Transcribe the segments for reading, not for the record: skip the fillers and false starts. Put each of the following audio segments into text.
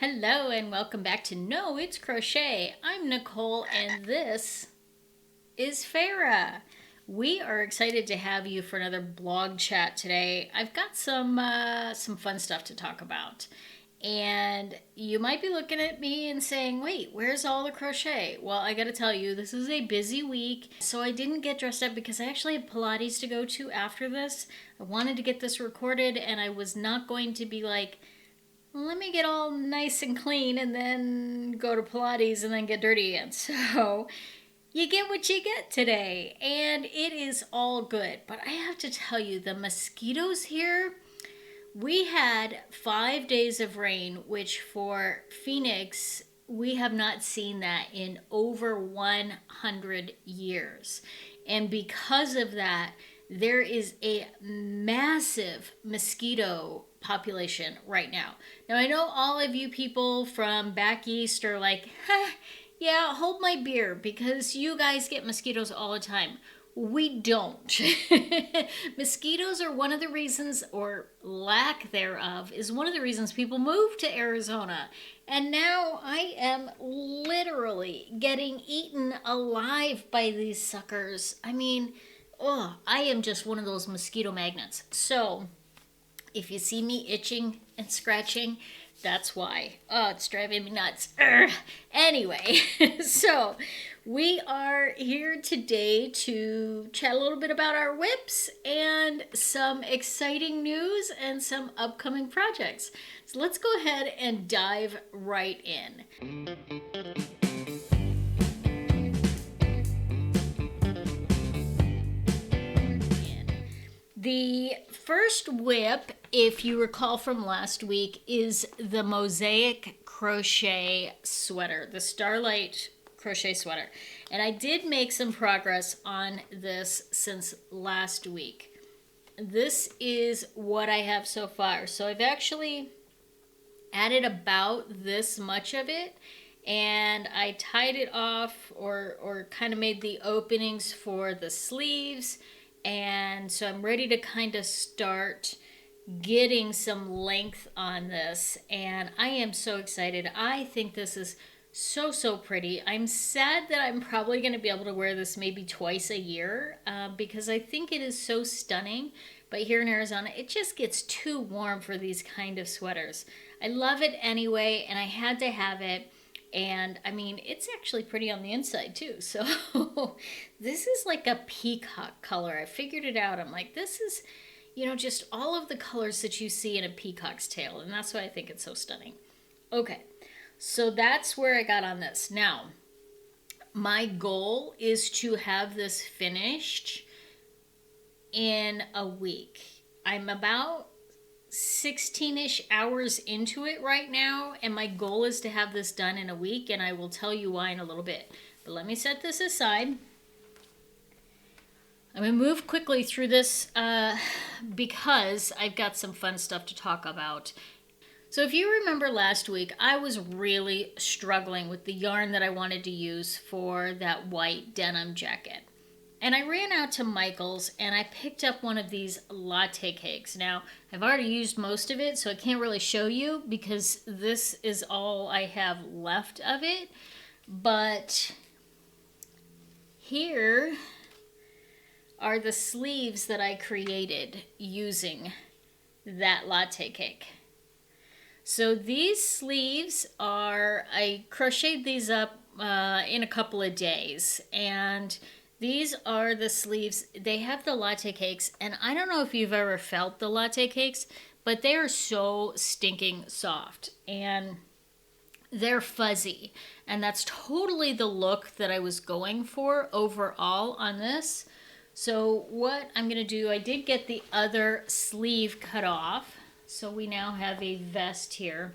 Hello and welcome back to No, It's Crochet. I'm Nicole and this is Farah. We are excited to have you for another blog chat today. I've got some fun stuff to talk about. And you might be looking at me and saying, wait, where's all the crochet? Well, I gotta tell you, this is a busy week. So I didn't get dressed up because I actually have Pilates to go to after this. I wanted to get this recorded and I was not going to be like, let me get all nice and clean and then go to Pilates and then get dirty again. So you get what you get today, and it is all good. But I have to tell you, the mosquitoes here, we had 5 days of rain, which for Phoenix, we have not seen that in over 100 years. And because of that, there is a massive mosquito population right now. Now, I know all of you people from back east are like, yeah, hold my beer because you guys get mosquitoes all the time. We don't. Mosquitoes are one of the reasons, or lack thereof, is one of the reasons people move to Arizona. And now I am literally getting eaten alive by these suckers. I mean, oh, I am just one of those mosquito magnets. So, if you see me itching and scratching, that's why. Oh, it's driving me nuts. Urgh. Anyway, so we are here today to chat a little bit about our whips and some exciting news and some upcoming projects. So let's go ahead and dive right in. The first whip, if you recall from last week, is the Mosaic Crochet sweater, the Starlight Crochet sweater. And I did make some progress on this since last week. This is what I have so far. So I've actually added about this much of it, and I tied it off or kind of made the openings for the sleeves. And so I'm ready to kind of start getting some length on this. And I am so excited. I think this is so pretty. I'm sad that I'm probably going to be able to wear this maybe twice a year because I think it is so stunning. But here in Arizona, it just gets too warm for these kind of sweaters. I love it anyway, and I had to have it. And I mean, it's actually pretty on the inside too. So this is like a peacock color. I figured it out. I'm like, this is, just all of the colors that you see in a peacock's tail. And that's why I think it's so stunning. Okay, so that's where I got on this. Now, my goal is to have this finished in a week. I'm about 16-ish hours into it right now, and my goal is to have this done in a week, and I will tell you why in a little bit. But let me set this aside. I'm going to move quickly through this because I've got some fun stuff to talk about. So if you remember last week, I was really struggling with the yarn that I wanted to use for that white denim jacket. And I ran out to Michael's and I picked up one of these latte cakes. Now, I've already used most of it, so I can't really show you because this is all I have left of it. But here are the sleeves that I created using that latte cake. So these sleeves I crocheted these up in a couple of days, and these are the sleeves. They have the latte cakes, and I don't know if you've ever felt the latte cakes, but they are so stinking soft, and they're fuzzy, and that's totally the look that I was going for overall on this. So what I'm going to do, I did get the other sleeve cut off, so we now have a vest here.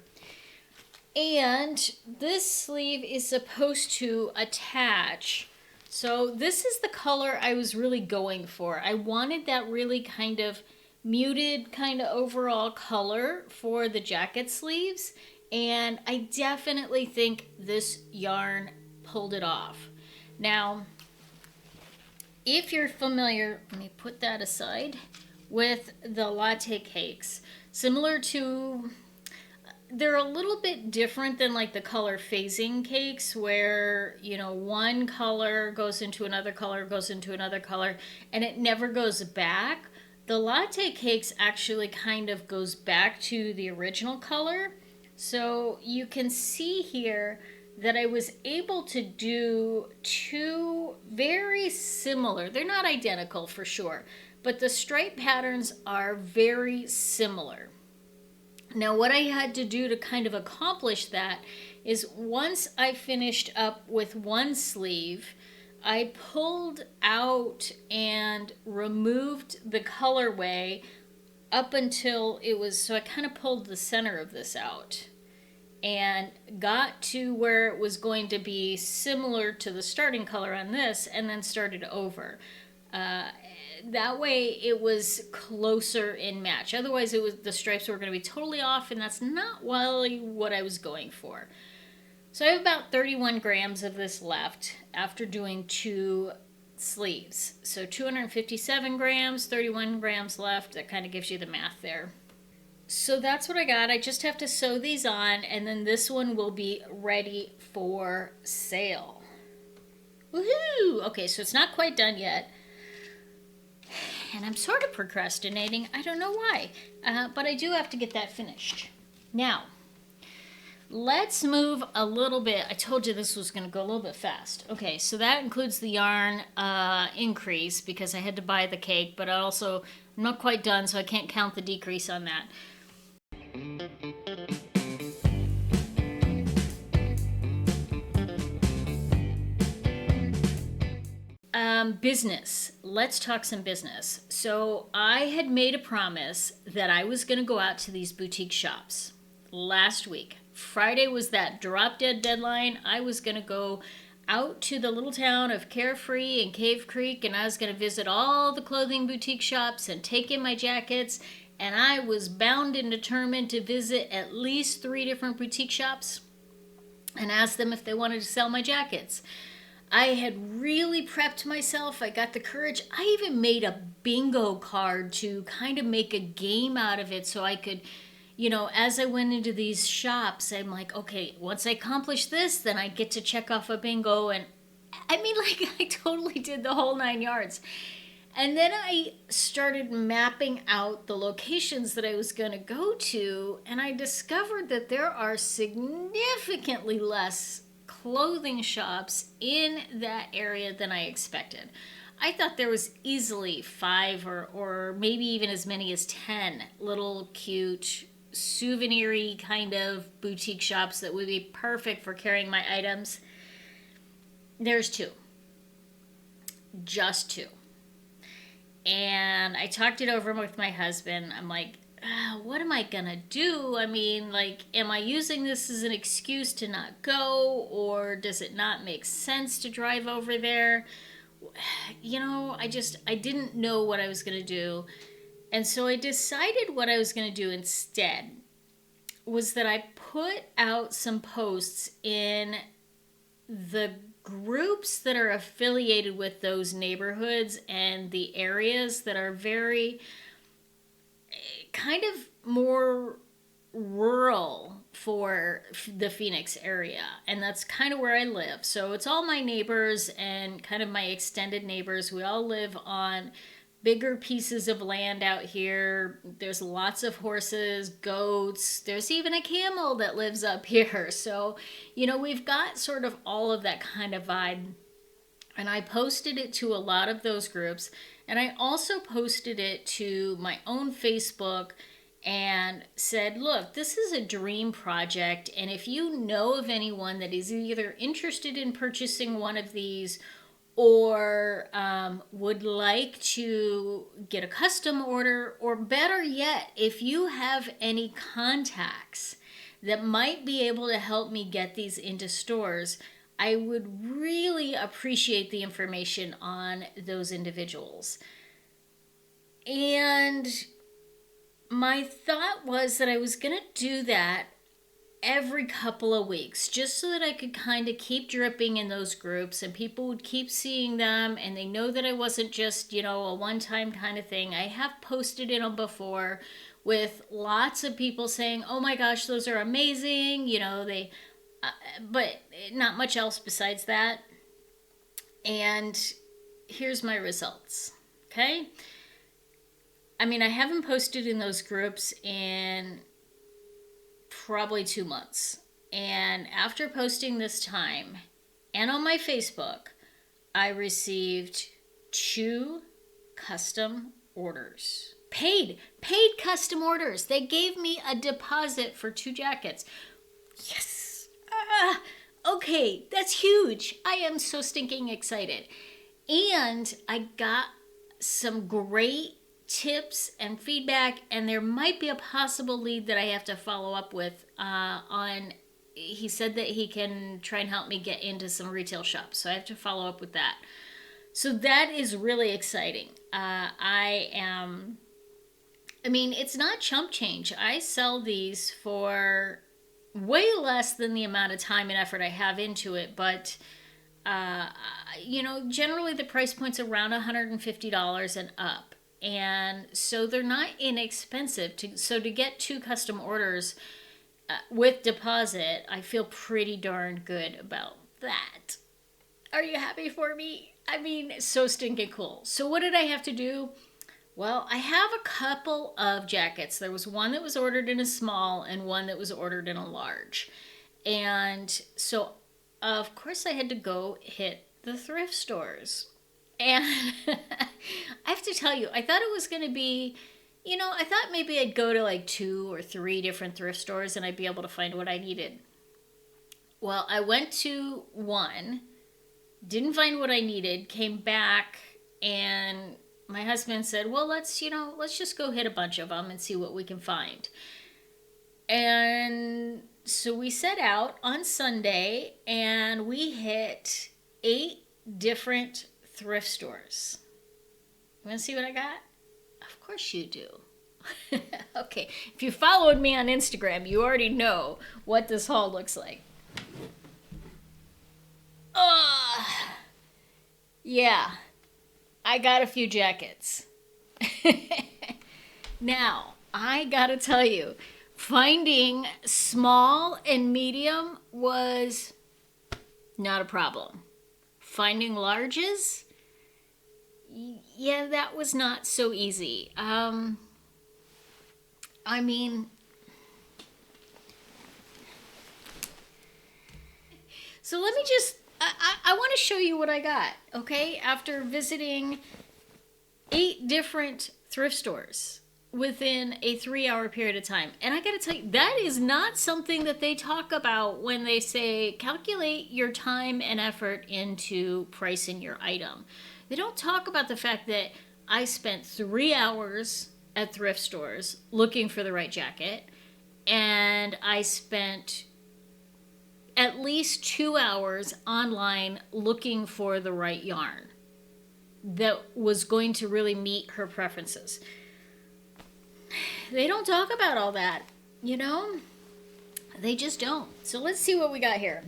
And this sleeve is supposed to attach. So this is the color I was really going for. I wanted that really kind of muted kind of overall color for the jacket sleeves. And I definitely think this yarn pulled it off. Now, if you're familiar, let me put that aside, with the latte cakes, similar to they're a little bit different than like the color phasing cakes where, you know, one color goes into another color, goes into another color, and it never goes back. The latte cakes actually kind of goes back to the original color. So you can see here that I was able to do two very similar, they're not identical for sure, but the stripe patterns are very similar. Now, what I had to do to kind of accomplish that is once I finished up with one sleeve, I pulled out and removed the colorway up until it was, so I kind of pulled the center of this out and got to where it was going to be similar to the starting color on this and then started over. That way it was closer in match. Otherwise it was, the stripes were going to be totally off, and that's not really what I was going for. So I have about 31 grams of this left after doing two sleeves. So 257 grams, 31 grams left. That kind of gives you the math there. So that's what I got. I just have to sew these on, and then this one will be ready for sale. Woohoo! Okay, so it's not quite done yet. And I'm sort of procrastinating. I don't know why. But I do have to get that finished. Now, let's move a little bit. I told you this was going to go a little bit fast. Okay, so that includes the yarn increase because I had to buy the cake, but I'm not quite done, so I can't count the decrease on that. Business. Let's talk some business. So I had made a promise that I was going to go out to these boutique shops last week. Friday was that drop dead deadline. I was going to go out to the little town of Carefree and Cave Creek, and I was going to visit all the clothing boutique shops and take in my jackets. And I was bound and determined to visit at least 3 different boutique shops and ask them if they wanted to sell my jackets. I had really prepped myself. I got the courage. I even made a bingo card to kind of make a game out of it so I could, you know, as I went into these shops, I'm like, okay, once I accomplish this, then I get to check off a bingo. And I mean, like, I totally did the whole 9 yards. And then I started mapping out the locations that I was going to go to, and I discovered that there are significantly less clothing shops in that area than I expected. I thought there was easily 5 or maybe even as many as 10 little cute souvenir-y kind of boutique shops that would be perfect for carrying my items. There's 2. Just 2. And I talked it over with my husband. I'm like, what am I gonna do? I mean, like, am I using this as an excuse to not go, or does it not make sense to drive over there? You know, I didn't know what I was gonna do. And so I decided what I was gonna do instead was that I put out some posts in the groups that are affiliated with those neighborhoods and the areas that are very kind of more rural for the Phoenix area. And that's kind of where I live. So it's all my neighbors and kind of my extended neighbors. We all live on bigger pieces of land out here. There's lots of horses, goats. There's even a camel that lives up here. So, you know, we've got sort of all of that kind of vibe. And I posted it to a lot of those groups. And I also posted it to my own Facebook and said, look, this is a dream project. And if you know of anyone that is either interested in purchasing one of these or would like to get a custom order, or better yet, if you have any contacts that might be able to help me get these into stores, I would really appreciate the information on those individuals. And my thought was that I was going to do that every couple of weeks, just so that I could kind of keep dripping in those groups and people would keep seeing them and they know that I wasn't just, you know, a one-time kind of thing. I have posted in them before with lots of people saying, oh my gosh, those are amazing. You know, but not much else besides that. And here's my results. Okay. I mean, I haven't posted in those groups in probably 2 months. And after posting this time and on my Facebook, I received 2 custom orders. Paid custom orders. They gave me a deposit for 2 jackets. Yes. Okay, that's huge. I am so stinking excited. And I got some great tips and feedback, and there might be a possible lead that I have to follow up with on. He said that he can try and help me get into some retail shops, so I have to follow up with that. So that is really exciting. I mean, it's not chump change. I sell these for way less than the amount of time and effort I have into it, but you know, generally the price point's around $150 and up. And so they're not inexpensive. So to get 2 custom orders with deposit, I feel pretty darn good about that. Are you happy for me? I mean, so stinking cool. So what did I have to do? Well, I have a couple of jackets. There was one that was ordered in a small and one that was ordered in a large. And so, of course, I had to go hit the thrift stores. And I have to tell you, I thought it was going to be, you know, I thought maybe I'd go to like 2 or 3 different thrift stores and I'd be able to find what I needed. Well, I went to one, didn't find what I needed, came back, and my husband said, well, let's just go hit a bunch of them and see what we can find. And so we set out on Sunday and we hit 8 different thrift stores. You want to see what I got? Of course you do. Okay, if you followed me on Instagram, you already know what this haul looks like. Yeah, I got a few jackets. Now, I gotta tell you, finding small and medium was not a problem. Finding larges, yeah, that was not so easy. I mean, so let me just, I want to show you what I got, okay? After visiting 8 different thrift stores within a 3-hour period of time. And I gotta tell you, that is not something that they talk about when they say calculate your time and effort into pricing your item. They don't talk about the fact that I spent 3 hours at thrift stores looking for the right jacket, and I spent at least 2 hours online looking for the right yarn that was going to really meet her preferences. They don't talk about all that, you know? They just don't. So let's see what we got here.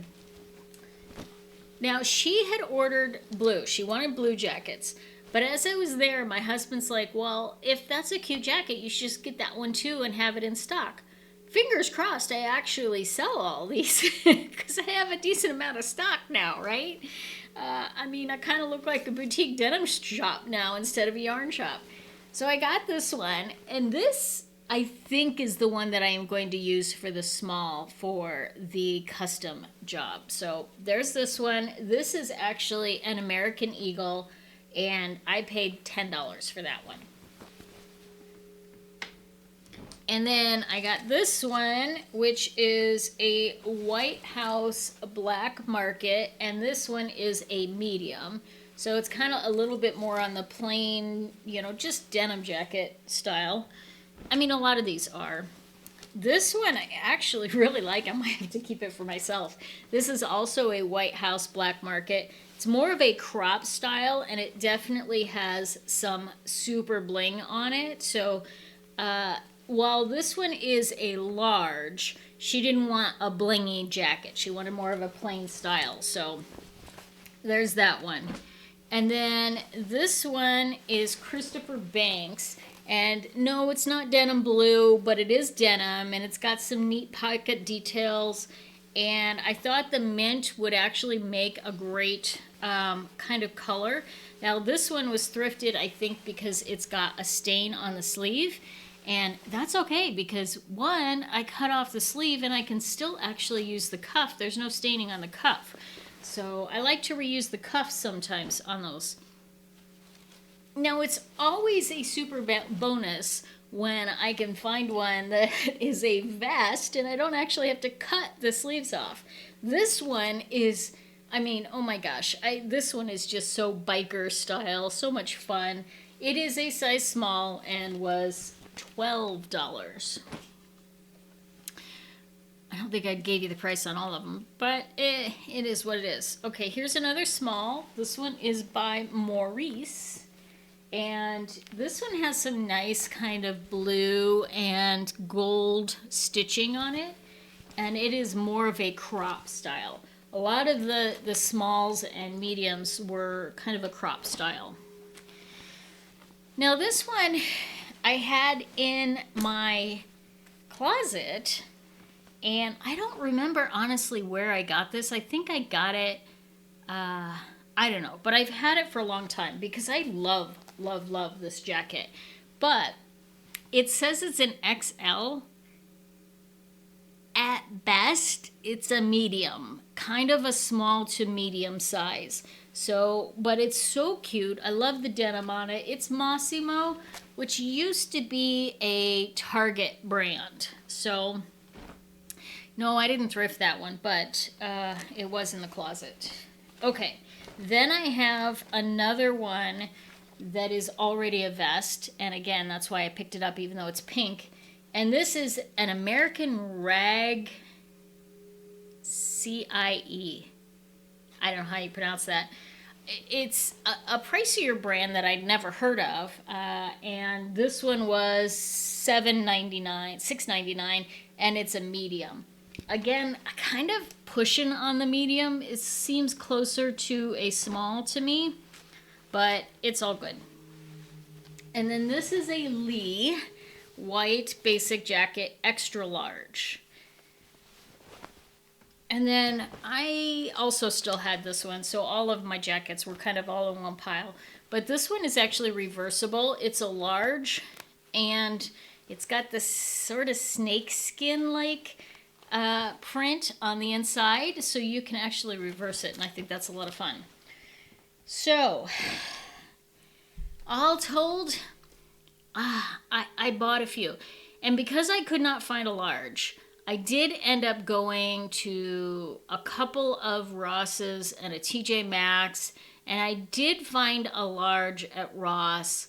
Now, she had ordered blue. She wanted blue jackets. But as I was there, my husband's like, well, if that's a cute jacket, you should just get that one too and have it in stock. Fingers crossed I actually sell all these because I have a decent amount of stock now, right? I mean, I kind of look like a boutique denim shop now instead of a yarn shop. So I got this one, and this I think is the one that I am going to use for the small for the custom job. So there's this one. This is actually an American Eagle, and I paid $10 for that one. And then I got this one, which is a White House Black Market, and this one is a medium. So it's kind of a little bit more on the plain, you know, just denim jacket style. I mean, a lot of these are. This one I actually really like. I might have to keep it for myself. This is also a White House Black Market. It's more of a crop style, and it definitely has some super bling on it. So while this one is a large, she didn't want a blingy jacket. She wanted more of a plain style. So there's that one. And then this one is Christopher Banks. And no, it's not denim blue, but it is denim, and it's got some neat pocket details. And I thought the mint would actually make a great kind of color. Now this one was thrifted, I think, because it's got a stain on the sleeve. And that's okay, because one, I cut off the sleeve and I can still actually use the cuff. There's no staining on the cuff. So I like to reuse the cuff sometimes on those. Now it's always a super bonus when I can find one that is a vest and I don't actually have to cut the sleeves off. This one is, I mean, oh my gosh, this one is just so biker style, so much fun. It is a size small and was $12. I don't think I gave you the price on all of them, but it is what it is. Okay, here's another small. This one is by Maurice. And this one has some nice kind of blue and gold stitching on it. And it is more of a crop style. A lot of the smalls and mediums were kind of a crop style. Now this one I had in my closet, and I don't remember honestly where I got this. I think I got it, I don't know, but I've had it for a long time because I love this jacket. But it says it's an XL. At best, it's a medium, kind of a small to medium size. So, but it's so cute. I love the denim on it. It's Massimo, which used to be a Target brand. So, no, I didn't thrift that one, but it was in the closet. Okay, then I have another one that is already a vest, and again, that's why I picked it up even though it's pink. And this is an American Rag CIE. I don't know how you pronounce that. It's a pricier brand that I'd never heard of, and this one was $6.99, and it's a medium. Again, kind of pushing on the medium. It seems closer to a small to me, but it's all good. And then this is a Lee white basic jacket, extra large. And then I also still had this one, so all of my jackets were kind of all in one pile. But this one is actually reversible. It's a large, and it's got this sort of snake skin-like print on the inside, so you can actually reverse it, and I think that's a lot of fun. So, all told, I bought a few. And because I could not find a large, I did end up going to a couple of Ross's and a TJ Maxx, and I did find a large at Ross.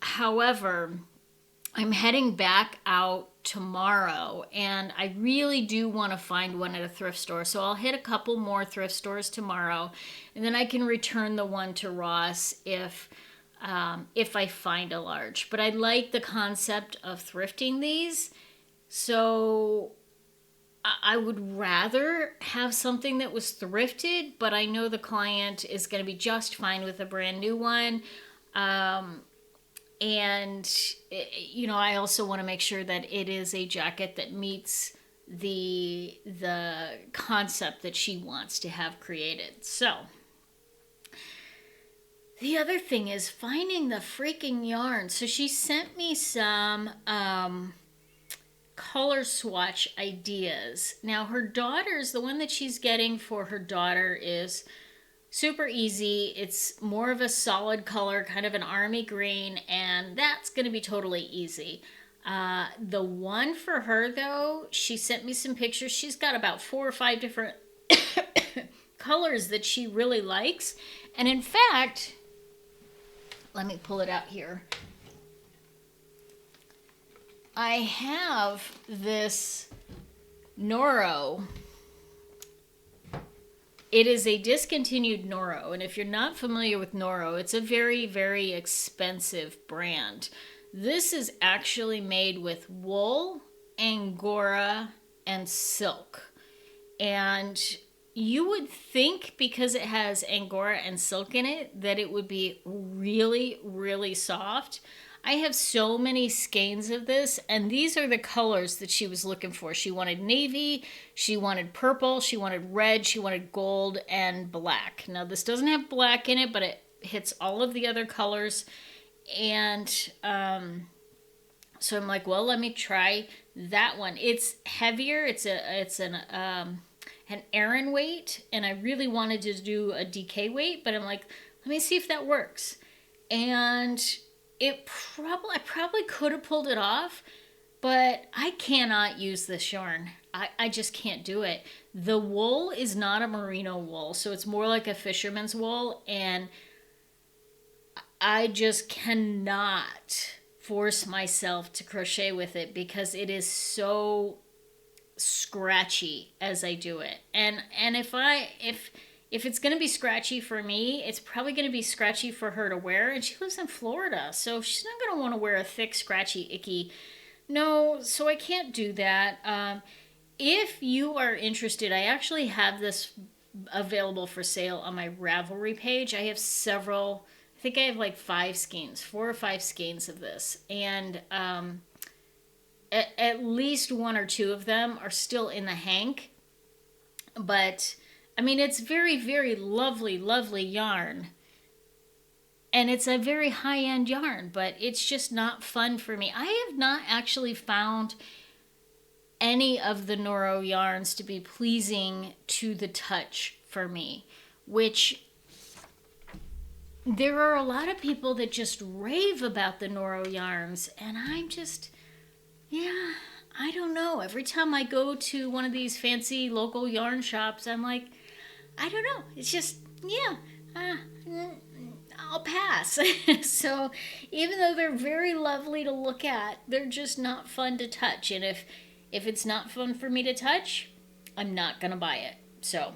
However, I'm heading back out tomorrow, and I really do want to find one at a thrift store. So I'll hit a couple more thrift stores tomorrow, and then I can return the one to Ross if I find a large. But I like the concept of thrifting these, so I would rather have something that was thrifted, but I know the client is going to be just fine with a brand new one. And, you know, I also want to make sure that it is a jacket that meets the concept that she wants to have created. So, the other thing is finding the freaking yarn. So she sent me some color swatch ideas. Now her daughter's, the one that she's getting for her daughter is super easy. It's more of a solid color, kind of an army green, and that's going to be totally easy. The one for her, though, she sent me some pictures. She's got about 4 or 5 different colors that she really likes. And in fact, let me pull it out here. I have this Noro. It is a discontinued Noro, and if you're not familiar with Noro, it's a very, very expensive brand. This is actually made with wool, Angora, and silk. And you would think, because it has Angora and silk in it, that it would be really, really soft. I have so many skeins of this, and these are the colors that she was looking for. She wanted navy, she wanted purple, she wanted red, she wanted gold, and black. Now, this doesn't have black in it, but it hits all of the other colors. And so I'm like, well, let me try that one. It's heavier. It's an Aran weight, and I really wanted to do a DK weight, but I'm like, let me see if that works. And I probably could have pulled it off, but I cannot use this yarn. I just can't do it. The wool is not a merino wool, so it's more like a fisherman's wool, and I just cannot force myself to crochet with it because it is so scratchy as I do it. And if it's going to be scratchy for me, it's probably going to be scratchy for her to wear, and she lives in Florida, so she's not going to want to wear a thick, scratchy, icky. No, so I can't do that. If you are interested, I actually have this available for sale on my Ravelry page. I have several, I think I have like 4 or 5 skeins of this, and at least 1 or 2 of them are still in the hank. But I mean, it's very, very lovely, lovely yarn, and it's a very high-end yarn, but it's just not fun for me. I have not actually found any of the Noro yarns to be pleasing to the touch for me, which there are a lot of people that just rave about the Noro yarns, and I'm just, yeah, I don't know. Every time I go to one of these fancy local yarn shops, I'm like, I don't know. It's just, yeah, I'll pass. So even though they're very lovely to look at, they're just not fun to touch. And if it's not fun for me to touch, I'm not going to buy it. So,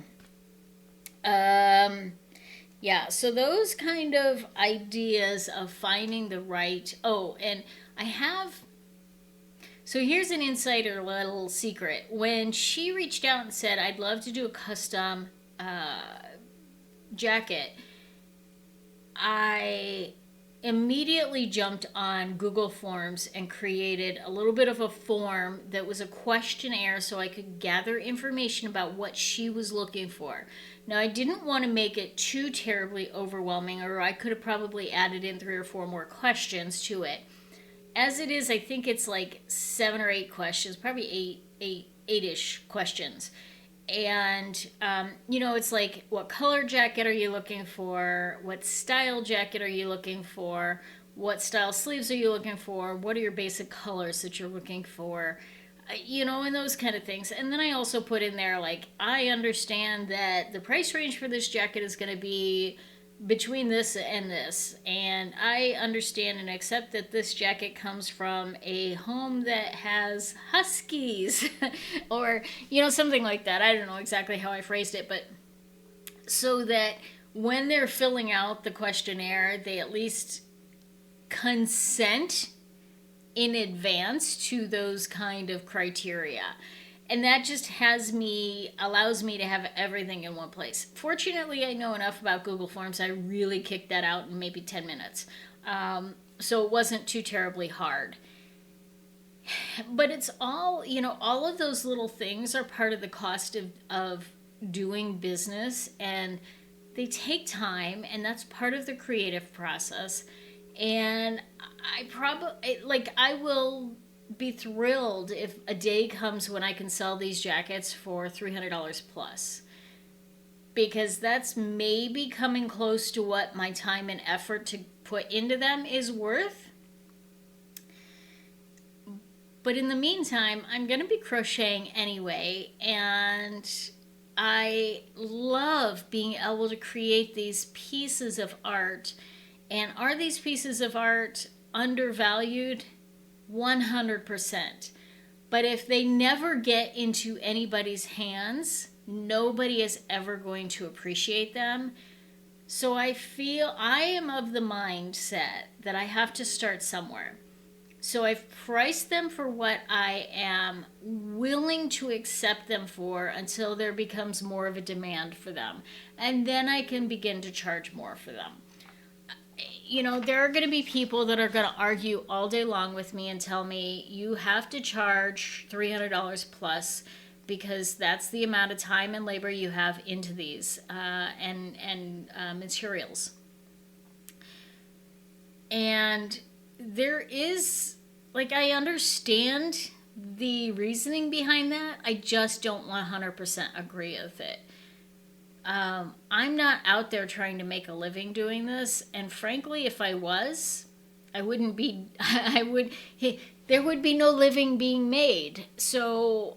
yeah, so those kind of ideas of finding the right, and I have, so here's an insider little secret. When she reached out and said, I'd love to do a custom jacket, I immediately jumped on Google Forms and created a little bit of a form that was a questionnaire so I could gather information about what she was looking for. Now, I didn't want to make it too terribly overwhelming, or I could have probably added in 3 or 4 more questions to it. As it is, I think it's like 7 or 8 questions, probably 8-ish questions. And, it's like, what color jacket are you looking for? What style jacket are you looking for? What style sleeves are you looking for? What are your basic colors that you're looking for? And those kind of things. And then I also put in there, like, I understand that the price range for this jacket is going to be between this and this. And I understand and accept that this jacket comes from a home that has huskies or, something like that. I don't know exactly how I phrased it, but so that when they're filling out the questionnaire, they at least consent in advance to those kind of criteria. And that just allows me to have everything in one place. Fortunately, I know enough about Google Forms. I really kicked that out in maybe 10 minutes. So it wasn't too terribly hard. But it's all, all of those little things are part of the cost of doing business. And they take time, and that's part of the creative process. And I will be thrilled if a day comes when I can sell these jackets for $300 plus, because that's maybe coming close to what my time and effort to put into them is worth. But in the meantime, I'm going to be crocheting anyway, and I love being able to create these pieces of art. And are these pieces of art undervalued? 100%. But if they never get into anybody's hands, nobody is ever going to appreciate them. So I feel I am of the mindset that I have to start somewhere. So I've priced them for what I am willing to accept them for until there becomes more of a demand for them. And then I can begin to charge more for them. you know, there are going to be people that are going to argue all day long with me and tell me you have to charge $300 plus because that's the amount of time and labor you have into these and materials. And there is, like, I understand the reasoning behind that. I just don't 100% agree with it. I'm not out there trying to make a living doing this, and frankly, if I was, I wouldn't be. There would be no living being made. So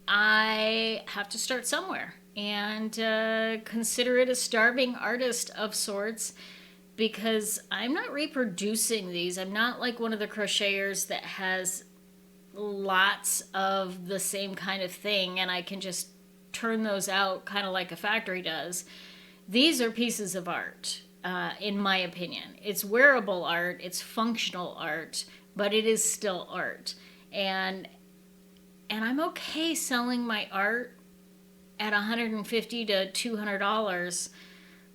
I have to start somewhere and consider it a starving artist of sorts, because I'm not reproducing these. I'm not like one of the crocheters that has lots of the same kind of thing and I can just turn those out kind of like a factory does. These are pieces of art, in my opinion. It's wearable art, it's functional art, but it is still art. And I'm okay selling my art at $150 to $200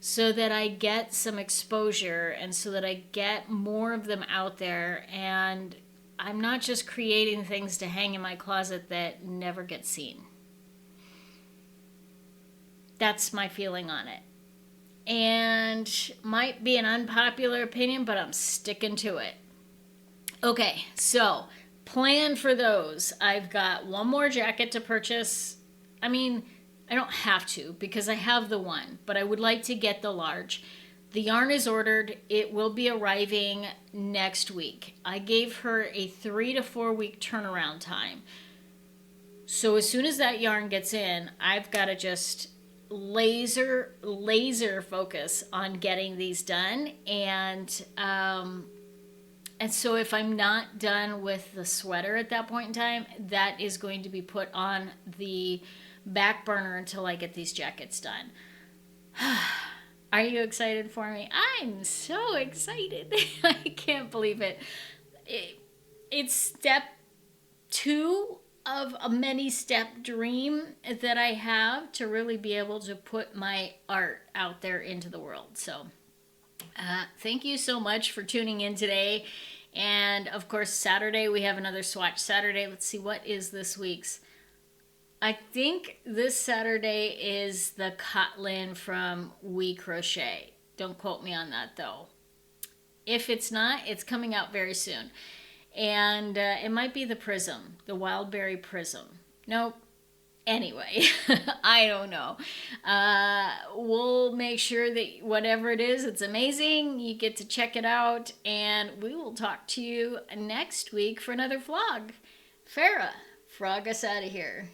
so that I get some exposure and so that I get more of them out there, and I'm not just creating things to hang in my closet that never get seen. That's my feeling on it. And might be an unpopular opinion, but I'm sticking to it. Okay, so plan for those. I've got one more jacket to purchase. I mean, I don't have to because I have the one, but I would like to get the large. The yarn is ordered. It will be arriving next week. I gave her a 3 to 4 week turnaround time. So as soon as that yarn gets in, I've got to just laser focus on getting these done. And so if I'm not done with the sweater at that point in time, that is going to be put on the back burner until I get these jackets done. Are you excited for me? I'm so excited. I can't believe it. It's step 2 of a many step dream that I have to really be able to put my art out there into the world. So thank you so much for tuning in today. And of course, Saturday we have another swatch Saturday. Let's see, what is this week's? I think this Saturday is the Kotlin from We Crochet. Don't quote me on that though. If it's not, it's coming out very soon. And it might be the Prism, the Wildberry Prism. Nope. Anyway, I don't know. We'll make sure that whatever it is, it's amazing. You get to check it out. And we will talk to you next week for another vlog. Farah, frog us out of here.